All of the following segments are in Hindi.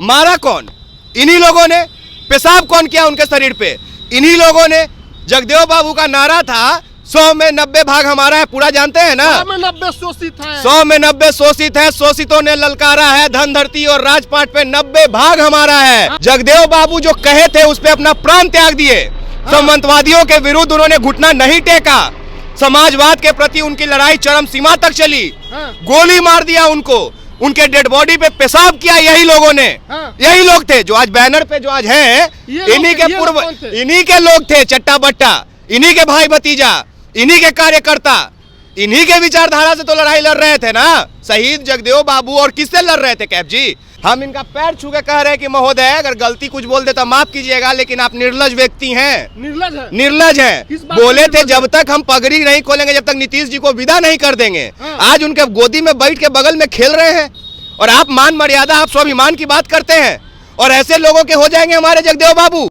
मारा कौन? इन्हीं लोगों ने। पेशाब कौन किया उनके शरीर पे? इन्हीं लोगों ने। जगदेव बाबू का नारा था 100 में 90 भाग हमारा है, पूरा जानते हैं ना? 100 में 90 शोषित है। 100 में 90 शोषित है, शोषितों ने ललकारा है, धन धरती और राजपाट पे 90 भाग हमारा है। जगदेव बाबू जो कहे थे उस पे अपना प्राण त्याग दिए। सामंतवादियों के विरुद्ध उन्होंने घुटना नहीं टेका। समाजवाद के प्रति उनकी लड़ाई चरम सीमा तक चली। गोली मार दिया उनको, उनके डेड बॉडी पे पेशाब किया यही लोगों ने। यही लोग थे जो आज बैनर पे जो आज हैं, इन्हीं के पूर्व, इन्हीं के लोग थे, चट्टा बट्टा, इन्हीं के भाई भतीजा, इन्हीं के कार्यकर्ता, इन्हीं के विचारधारा से तो लड़ाई लड़ रहे थे ना। शहीद जगदेव बाबू और किससे लड़ रहे थे कैप जी? हम इनका पैर छू के कह रहे हैं कि महोदय अगर गलती कुछ बोल देता माफ कीजिएगा, लेकिन आप निर्लज व्यक्ति हैं। निर्लज हैं। बोले थे जब तक हम पगड़ी नहीं खोलेंगे, जब तक नीतीश जी को विदा नहीं कर देंगे। आज उनके गोदी में बैठ के बगल में खेल रहे हैं और आप मान मर्यादा, आप स्वाभिमान की बात करते हैं और ऐसे लोगों के हो जाएंगे हमारे जगदेव बाबू।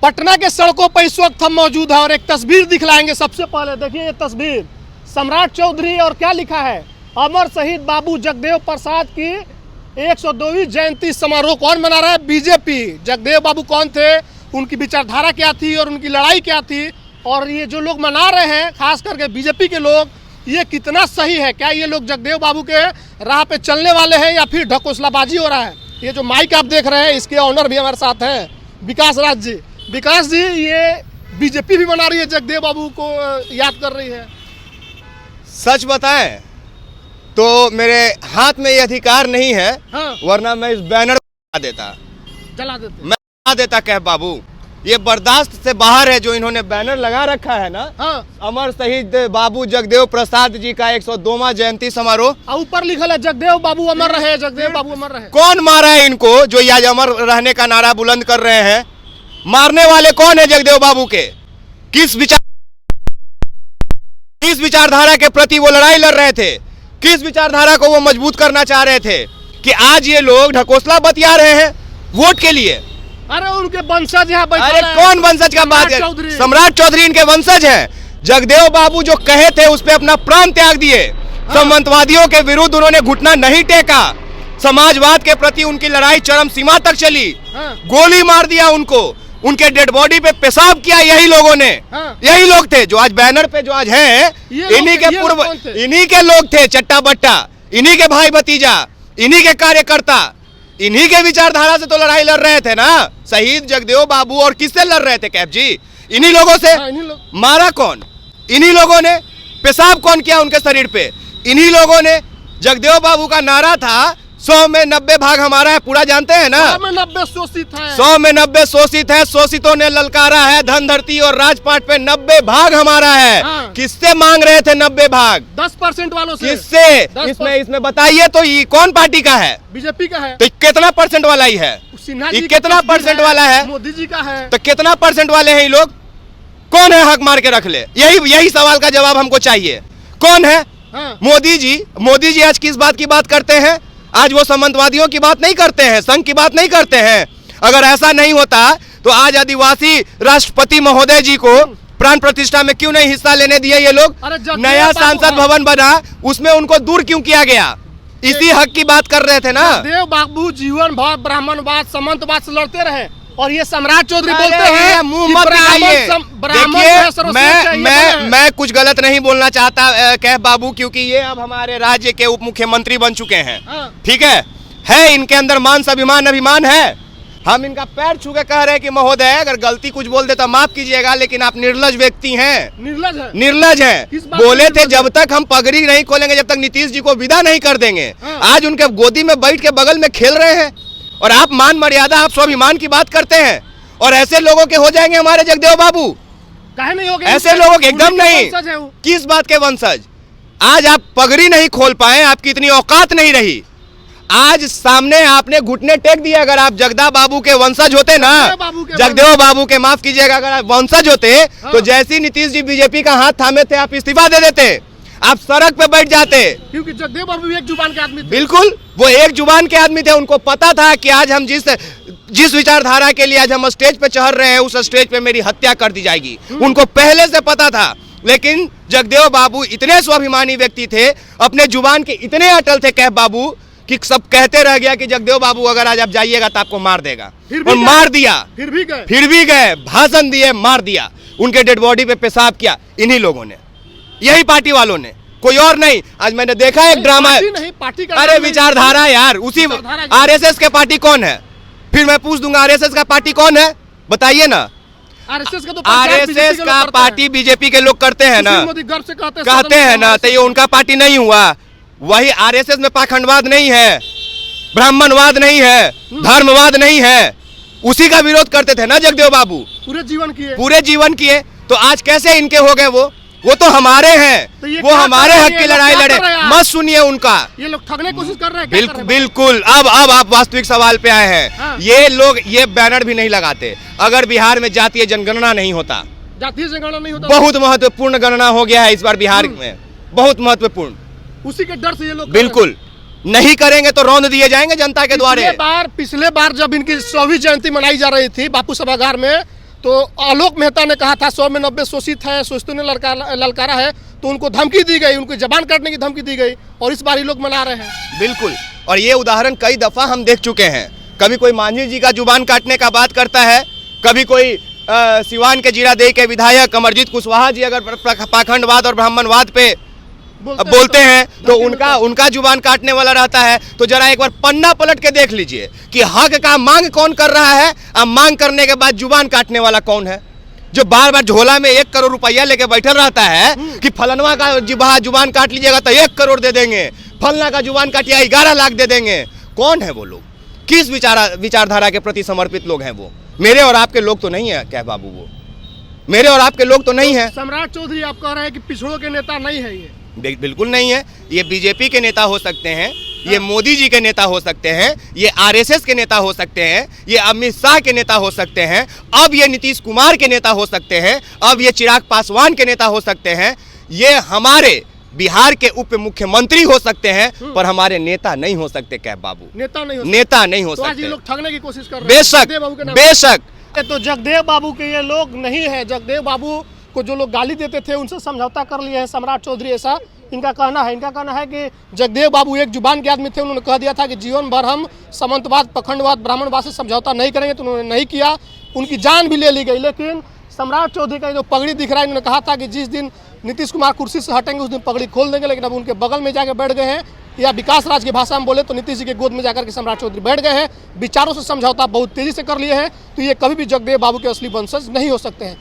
पटना के सड़कों पर इस वक्त हम मौजूद हैं और एक तस्वीर दिखलाएंगे। सबसे पहले देखिए ये तस्वीर, सम्राट चौधरी, और क्या लिखा है? अमर शहीद बाबू जगदेव प्रसाद की 102वीं जयंती समारोह कौन मना रहा है? बीजेपी। जगदेव बाबू कौन थे, उनकी विचारधारा क्या थी और उनकी लड़ाई क्या थी, और ये जो लोग मना रहे हैं खास करके बीजेपी के लोग, ये कितना सही है? क्या ये लोग जगदेव बाबू के राह पे चलने वाले हैं या फिर ढकोसलाबाजी हो रहा है? ये जो माइक आप देख रहे हैं इसके ऑनर भी हमारे साथ हैं, विकास राज जी। विकास जी, ये बीजेपी भी मना रही है, जगदेव बाबू को याद कर रही है। सच बताएं तो मेरे हाथ में ये अधिकार नहीं है। वरना मैं इस बैनर जला देता कह बाबू। ये बर्दाश्त से बाहर है जो इन्होंने बैनर लगा रखा है ना। अमर शहीद बाबू जगदेव प्रसाद जी का 102वां जयंती समारोह, ऊपर लिखल है जगदेव बाबू अमर रहे, जगदेव बाबू अमर रहे। कौन मारा है इनको जो ये आज अमर रहने का नारा बुलंद कर रहे हैं? मारने वाले कौन है जगदेव बाबू के? किस विचारधारा के प्रति वो लड़ाई लड़ रहे थे? किस विचारधारा को वो मजबूत करना चाह रहे थे कि आज ये लोग ढकोसला बतिया रहे हैं वोट के लिए? अरे उनके वंशज हैं। अरे कौन वंशज का बात है? सम्राट चौधरी इनके वंशज हैं। जगदेव बाबू जो कहे थे उस पे अपना प्राण त्याग दिए। सामंतवादियों के विरुद्ध उन्होंने घुटना नहीं टेका। समाजवाद के प्रति उनकी लड़ाई चरम सीमा तक चली। गोली मार दिया उनको, उनके डेड बॉडी पे पेशाब किया यही लोगों ने। यही लोग थे जो आज बैनर पे जो आज हैं, इन्हीं के पूर्व, इन्हीं के लोग थे, चट्टा बट्टा, इन्हीं के भाई भतीजा, इन्हीं के कार्यकर्ता, इन्हीं के विचारधारा से तो लड़ाई लड़ रहे थे ना। शहीद जगदेव बाबू और किससे लड़ रहे थे कैप जी? इन्हीं लोगों से। मारा कौन? इन्हीं लोगों ने। पेशाब कौन किया उनके शरीर पे? इन्हीं लोगों ने। जगदेव बाबू का नारा था 100 में 90 भाग हमारा है, पूरा जानते हैं ना? 100 में 90 शोषित है। 100 में 90 शोषित है, शोषितों ने ललकारा है, धन धरती और राजपाट पे 90 भाग हमारा है। किससे मांग रहे थे 90 भाग? 10% वालों से। किससे? इसमें बताइए तो ये कौन पार्टी का है? बीजेपी का है। तो कितना परसेंट वाला ही है? कितना परसेंट वाला है? मोदी जी का है। तो कितना परसेंट वाले हैं ये लोग? कौन है हक मार के रख ले? यही सवाल का जवाब हमको चाहिए। कौन है? मोदी जी। मोदी जी आज किस बात की बात करते हैं? आज वो सामंतवादियों की बात नहीं करते हैं, संघ की बात नहीं करते हैं। अगर ऐसा नहीं होता तो आज आदिवासी राष्ट्रपति महोदय जी को प्राण प्रतिष्ठा में क्यों नहीं हिस्सा लेने दिए ये लोग? नया सांसद भवन बना, उसमें उनको दूर क्यों किया गया? इसी हक की बात कर रहे थे ना। जगदेव बाबू जीवन भर ब्राह्मणवाद, सामंतवाद से लड़ते रहे और ये सम्राट चौधरी बोलते हैं मुंह मत दिखाइए। देखिए मैं कुछ गलत नहीं बोलना चाहता कह बाबू, क्योंकि ये अब हमारे राज्य के उप मुख्यमंत्री बन चुके हैं। ठीक है इनके अंदर मान स्वाभिमान अभिमान है। हम इनका पैर छू के कह रहे हैं कि महोदय अगर गलती कुछ बोल देता माफ कीजिएगा, लेकिन आप निर्लज व्यक्ति हैं। निर्लज हैं। बोले थे जब तक हम पगड़ी नहीं खोलेंगे, जब तक नीतीश जी को विदा नहीं कर देंगे। आज उनके गोदी में बैठ के बगल में खेल रहे हैं और आप मान मर्यादा, आप स्वाभिमान की बात करते हैं और ऐसे लोगों के हो जाएंगे हमारे जगदेव बाबू। काहे नहीं होंगे? ऐसे लोगों के एकदम नहीं। किस बात के वंशज? आज आप पगड़ी नहीं खोल पाए, आपकी इतनी औकात नहीं रही। आज सामने आपने घुटने टेक दिए। अगर आप जगदेव बाबू के वंशज होते ना, जगदेव बाबू के माफ कीजिएगा, अगर आप वंशज होते तो जैसी नीतीश जी बीजेपी का हाथ थामे थे आप इस्तीफा दे देते, आप सड़क पे बैठ जाते। क्योंकि जगदेव बाबू एक जुबान के आदमी थे। बिल्कुल, वो एक जुबान के आदमी थे। उनको पता था कि आज हम जिस विचारधारा के लिए आज हम स्टेज पे चढ़ रहे हैं, उस स्टेज पे मेरी हत्या कर दी जाएगी। उनको पहले से पता था। लेकिन जगदेव बाबू इतने स्वाभिमानी व्यक्ति थे, अपने जुबान के इतने अटल थे कह बाबू, कि सब कहते रह गया कि जगदेव बाबू अगर आज आप जाइएगा तो आपको मार देगा, फिर भी और गए। मार दिया। फिर भी गए। फिर भी गए, भाषण दिए, मार दिया, उनके डेड बॉडी पे पेशाब किया। इन्हीं लोगों ने, यही पार्टी वालों ने, कोई और नहीं। आज मैंने देखा एक ड्रामा, नहीं पार्टी का अरे विचारधारा यार, उसी आरएसएस के पार्टी कौन है? फिर मैं पूछ दूंगा आरएसएस का पार्टी कौन है, बताइए ना। आरएसएस का तो आरएसएस का पार्टी बीजेपी के लोग करते हैं ना, मोदी गर्व से कहते हैं ना, तो ये उनका पार्टी नहीं हुआ। वही आरएसएस में पाखंडवाद नहीं है, ब्राह्मणवाद नहीं है, धर्मवाद नहीं है, उसी का विरोध करते थे ना जगदेव बाबू, पूरे जीवन किए। तो आज कैसे इनके हो गए? वो तो हमारे हैं, तो ये वो क्या हमारे कर रहे हक हैं? की ये लोग लड़ाई क्या लड़े, कर रहे हैं? मत सुनिए उनका। ये लोग ठगने की कोशिश कर रहे हैं, क्या कर रहे हैं? बिल्कुल। अब आप वास्तविक सवाल पे आए हैं। हाँ। ये लोग ये बैनर भी नहीं लगाते अगर बिहार में जातीय जनगणना नहीं होता। जातीय जनगणना नहीं होता, बहुत महत्वपूर्ण गणना हो गया है इस बार बिहार में, बहुत महत्वपूर्ण। उसी के डर से ये लोग बिल्कुल नहीं करेंगे तो रौंद दिए जाएंगे जनता के द्वारे। पिछले बार जब इनकी 100वीं जयंती मनाई जा रही थी बापू सभागार में, तो आलोक मेहता ने कहा था 100 में 90 शोषित है, शोषितों ने ललकारा है, तो उनको धमकी दी गई, उनको जबान काटने की धमकी दी गई, और इस बार ये लोग मना रहे हैं। बिल्कुल, और ये उदाहरण कई दफा हम देख चुके हैं। कभी कोई मांझी जी का जुबान काटने का बात करता है, कभी कोई सिवान के जीरादेई के विधायक अमरजीत कुशवाहा जी अगर पाखंडवाद और ब्राह्मणवाद पे बोलते हैं तो उनका जुबान काटने वाला रहता है। तो जरा एक बार पन्ना पलट के देख लीजिए कि हक का मांग कौन कर रहा है, अब मांग करने के बाद जुबान काटने वाला कौन है, जो बार बार झोला में 1 करोड़ रुपया लेके बैठल रहता है कि फलनवा का जुबान काट लीजिएगा तो 1 करोड़ दे देंगे, फलना का जुबान काटिएगा 11 लाख दे देंगे। कौन है वो लोग? किस विचारधारा के प्रति समर्पित लोग हैं वो? मेरे और आपके लोग तो नहीं है क्या बाबू? वो मेरे और आपके लोग तो नहीं है। सम्राट चौधरी आप कह रहे हैं कि पिछड़ों के नेता नहीं है ये? बिल्कुल नहीं है। ये बीजेपी के नेता हो सकते हैं, ये मोदी जी के नेता हो सकते हैं, ये आरएसएस के नेता हो सकते हैं, ये अमित शाह के नेता हो सकते हैं, अब ये नीतीश कुमार के नेता हो सकते हैं, अब ये चिराग पासवान के नेता हो सकते हैं, ये हमारे बिहार के उप मुख्यमंत्री हो सकते हैं, पर हमारे नेता नहीं हो सकते। क्या बाबू? नेता नहीं हो सकते। आज ये लोग ठगने की कोशिश कर रहे हैं। बेशक। तो जगदेव बाबू के ये लोग नहीं है। जगदेव बाबू को जो लोग गाली देते थे उनसे समझौता कर लिए हैं सम्राट चौधरी, ऐसा इनका कहना है। इनका कहना है कि जगदेव बाबू एक जुबान के आदमी थे, उन्होंने कह दिया था कि जीवन भर हम सामंतवाद, पखंडवाद, ब्राह्मणवाद से समझौता नहीं करेंगे, तो उन्होंने नहीं किया, उनकी जान भी ले ली गई। लेकिन सम्राट चौधरी का जो पगड़ी दिख रहा है, इन्होंने कहा था कि जिस दिन नीतीश कुमार कुर्सी से हटेंगे उस दिन पगड़ी खोल देंगे, लेकिन अब उनके बगल में जाकर बैठ गए हैं, या विकास राज की भाषा में बोले तो नीतीश जी के गोद में जाकर के सम्राट चौधरी बैठ गए हैं। विचारों से समझौता बहुत तेजी से कर लिए हैं, तो ये कभी भी जगदेव बाबू के असली वंशज नहीं हो सकते हैं।